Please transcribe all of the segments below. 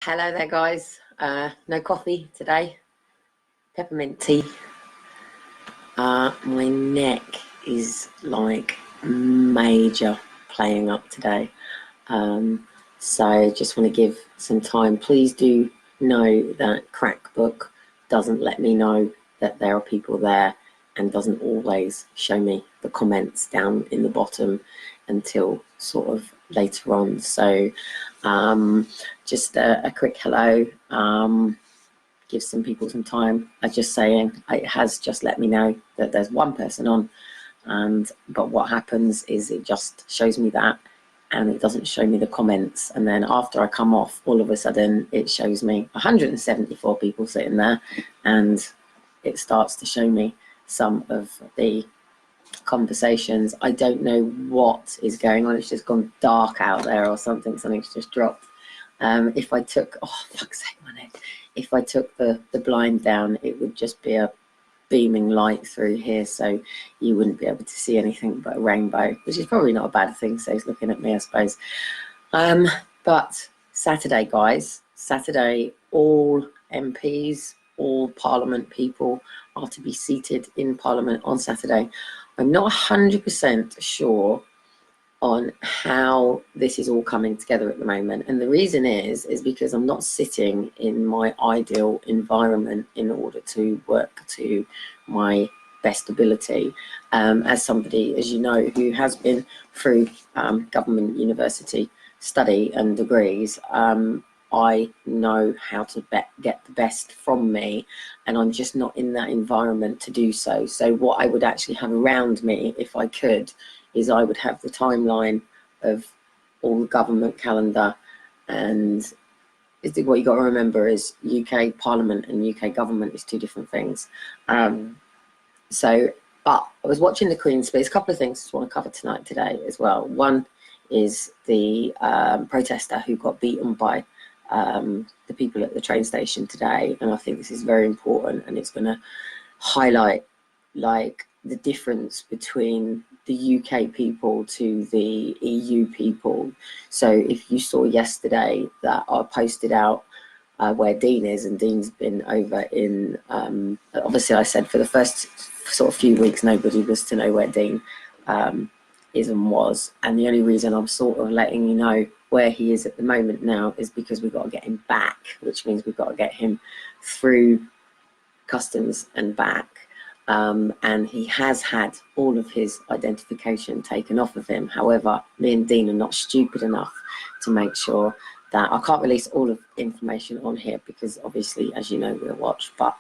Hello there, guys. No coffee today. Peppermint tea. My neck is like major playing up today. So just want to give some time. Please do know that Crackbook doesn't let me know that there are people there and doesn't always show me the comments down in the bottom until sort of later on. So just a quick hello. Give some people some time. I'm just saying it has just let me know that there's one person on, but what happens is it just shows me that and it doesn't show me the comments, and then after I come off, all of a sudden it shows me 174 people sitting there, and it starts to show me some of the conversations. I don't know what is going on. It's just gone dark out there or something. Something's just dropped. If I took, oh fuck's sake, my neck. If I took the blind down, it would just be a beaming light through here, so you wouldn't be able to see anything but a rainbow, which is probably not a bad thing. So he's looking at me, I suppose. But Saturday, guys, Saturday, all MPs, all Parliament people are to be seated in Parliament on Saturday. I'm not 100% sure on how this is all coming together at the moment, and the reason is because I'm not sitting in my ideal environment in order to work to my best ability. As somebody, as you know, who has been through government university study and degrees, I know how to get the best from me, and I'm just not in that environment to do so. So what I would actually have around me, if I could, is I would have the timeline of all the government calendar, and what you got to remember is UK Parliament and UK government is two different things. But I was watching the Queen's speech. A couple of things I just want to cover today as well. One is the protester who got beaten by the people at the train station today, and I think this is very important, and it's going to highlight like the difference between the UK people to the EU people. So if you saw yesterday that I posted out where Dean is, and Dean's been over in, obviously I said for the first sort of few weeks nobody was to know where Dean is and was, and the only reason I'm sort of letting you know where he is at the moment now is because we've got to get him back, which means we've got to get him through customs and back. And he has had all of his identification taken off of him. However, me and Dean are not stupid enough to make sure that I can't release all of the information on here because obviously, as you know, we're watched, but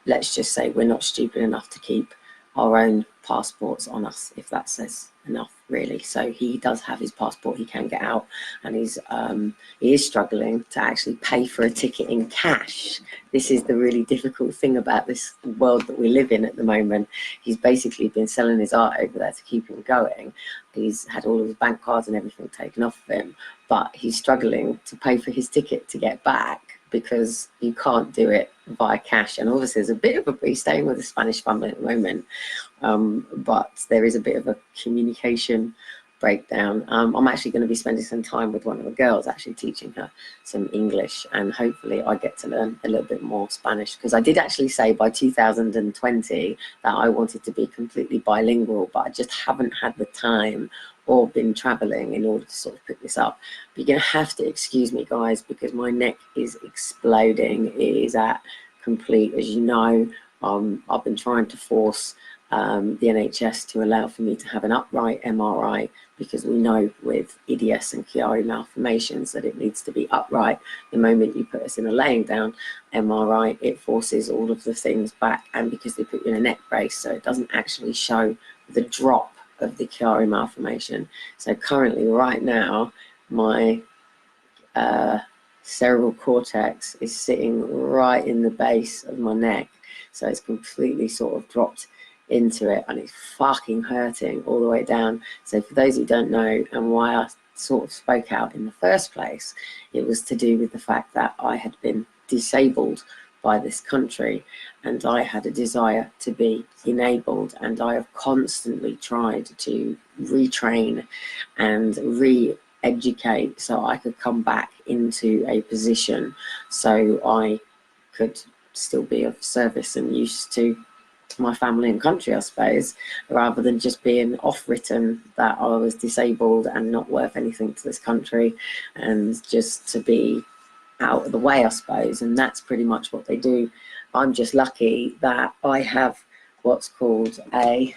let's just say we're not stupid enough to keep our own passports on us, if that says enough, really. So he does have his passport, he can get out, and he is struggling to actually pay for a ticket in cash. This is the really difficult thing about this world that we live in at the moment. He's basically been selling his art over there to keep him going. He's had all of his bank cards and everything taken off of him, but he's struggling to pay for his ticket to get back because you can't do it via cash. And obviously there's a bit of he's staying with the Spanish family at the moment, but there is a bit of a communication breakdown. I'm actually going to be spending some time with one of the girls, actually teaching her some English, and hopefully I get to learn a little bit more Spanish, because I did actually say by 2020 that I wanted to be completely bilingual, but I just haven't had the time or been traveling in order to sort of pick this up. But you're going to have to excuse me, guys, because my neck is exploding. It is at complete, as you know, I've been trying to force the NHS to allow for me to have an upright MRI, because we know with EDS and Chiari malformations that it needs to be upright. The moment you put us in a laying down MRI, it forces all of the things back, and because they put you in a neck brace, so it doesn't actually show the drop of the Chiari malformation. So currently, right now, my cerebral cortex is sitting right in the base of my neck, so it's completely sort of dropped into it, and it's fucking hurting all the way down. So for those who don't know, and why I sort of spoke out in the first place, it was to do with the fact that I had been disabled by this country, and I had a desire to be enabled, and I have constantly tried to retrain and educate so I could come back into a position so I could still be of service and use to my family and country, I suppose, rather than just being off-written that I was disabled and not worth anything to this country, and just to be out of the way, I suppose. And that's pretty much what they do. I'm just lucky that I have what's called a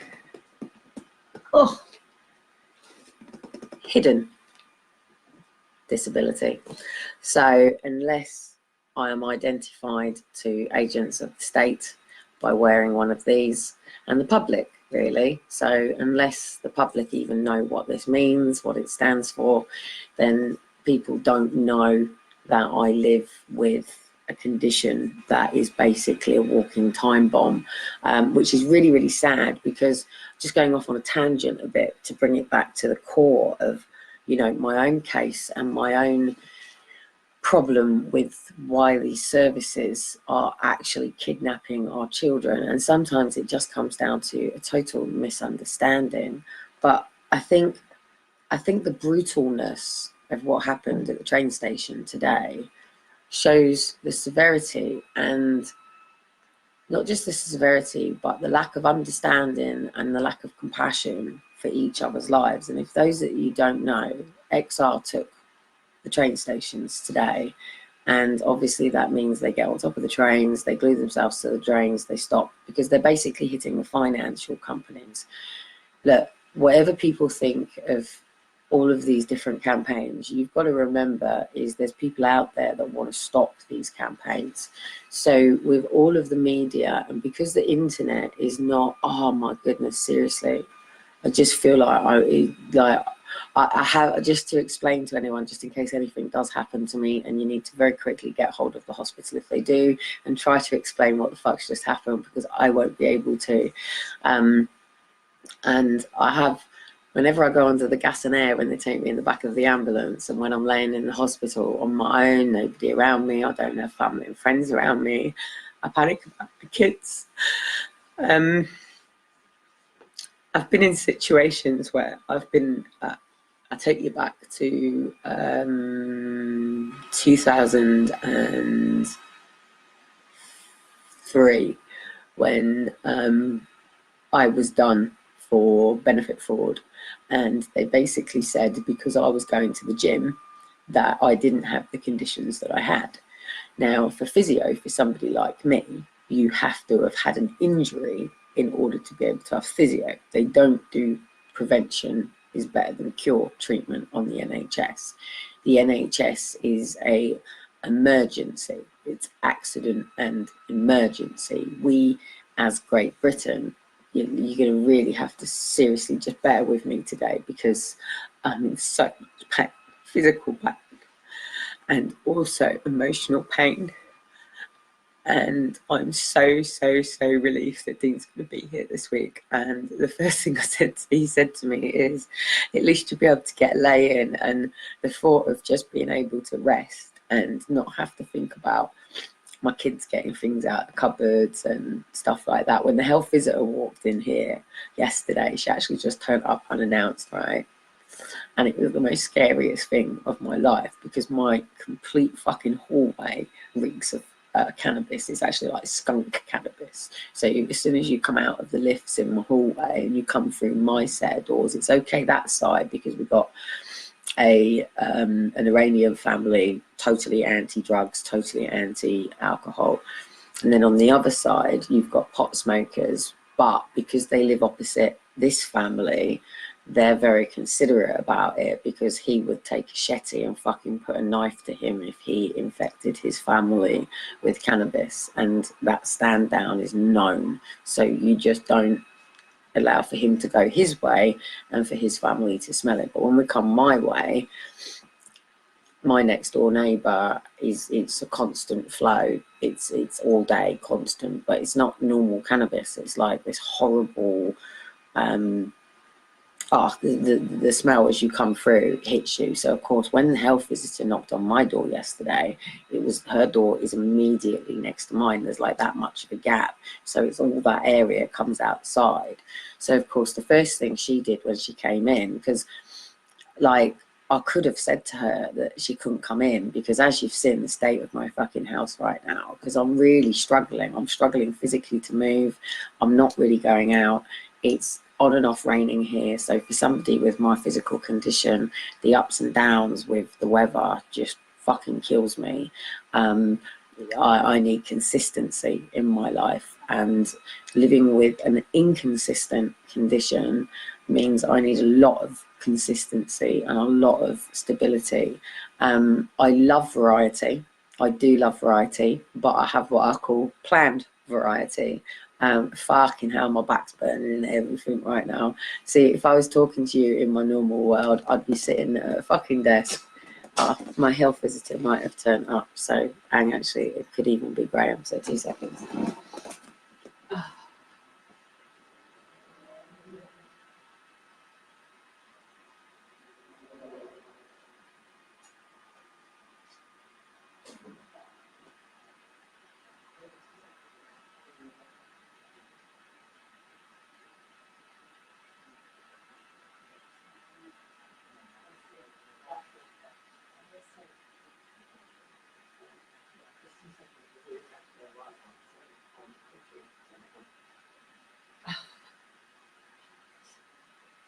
hidden disability. So unless I am identified to agents of the state by wearing one of these, and the public really, so unless the public even know what this means, what it stands for, then people don't know that I live with a condition that is basically a walking time bomb, which is really, really sad, because just going off on a tangent a bit to bring it back to the core of, you know, my own case and my own problem with why these services are actually kidnapping our children. And sometimes it just comes down to a total misunderstanding. But I think the brutalness of what happened at the train station today shows the severity, and not just the severity, but the lack of understanding and the lack of compassion for each other's lives. And if those that you don't know, XR took the train stations today, and obviously that means they get on top of the trains, they glue themselves to the trains, they stop, because they're basically hitting the financial companies. Look, whatever people think of all of these different campaigns, you've got to remember is there's people out there that want to stop these campaigns. So with all of the media, and because the internet is not, oh my goodness, seriously, I just feel like I have, just to explain to anyone, just in case anything does happen to me and you need to very quickly get hold of the hospital if they do, and try to explain what the fuck's just happened, because I won't be able to. And I have, whenever I go under the gas and air when they take me in the back of the ambulance, and when I'm laying in the hospital on my own, nobody around me, I don't have family and friends around me, I panic about the kids. I've been in situations where I've been, I take you back to 2003, when I was done for benefit fraud, and they basically said because I was going to the gym that I didn't have the conditions that I had. Now, for physio, for somebody like me, you have to have had an injury in order to be able to have physio. They don't do prevention is better than cure treatment on the NHS. The NHS is a emergency. It's accident and emergency. We, as Great Britain, you're going to really have to seriously just bear with me today, because I'm in so much pain, physical pain, and also emotional pain. And I'm so relieved that Dean's going to be here this week. And the first thing he said to me is, at least you'll be able to get a lay in. And the thought of just being able to rest and not have to think about my kids getting things out of the cupboards and stuff like that. When the health visitor walked in here yesterday, she actually just turned up unannounced, right? And it was the most scariest thing of my life, because my complete fucking hallway reeks of cannabis. Is actually like skunk cannabis. So as soon as you come out of the lifts in my hallway and you come through my set of doors, it's okay that side, because we've got an Iranian family, totally anti-drugs, totally anti-alcohol. And then on the other side, you've got pot smokers, but because they live opposite this family, they're very considerate about it, because he would take a shetty and fucking put a knife to him if he infected his family with cannabis. And that stand down is known. So you just don't allow for him to go his way and for his family to smell it. But when we come my way, my next door neighbour it's a constant flow. It's all day constant, but it's not normal cannabis. It's like this horrible the smell as you come through hits you. So of course, when the health visitor knocked on my door yesterday, her door is immediately next to mine. There's like that much of a gap, so it's all that area comes outside. So of course, the first thing she did when she came in, because like I could have said to her that she couldn't come in, because as you've seen the state of my fucking house right now, because I'm really struggling. I'm struggling physically to move. I'm not really going out. It's on and off raining here. So for somebody with my physical condition, the ups and downs with the weather just fucking kills me. I need consistency in my life, and living with an inconsistent condition means I need a lot of consistency and a lot of stability. I love variety. I do love variety, but I have what I call planned variety. Fucking hell, my back's burning and everything right now. See, if I was talking to you in my normal world, I'd be sitting at a fucking desk. My health visitor might have turned up, so, and actually it could even be Graham, so 2 seconds.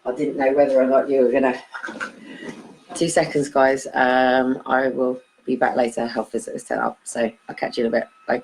I didn't know whether or not you were gonna. 2 seconds, guys. I will be back later. Health visitors turn up, so I'll catch you in a bit. Bye.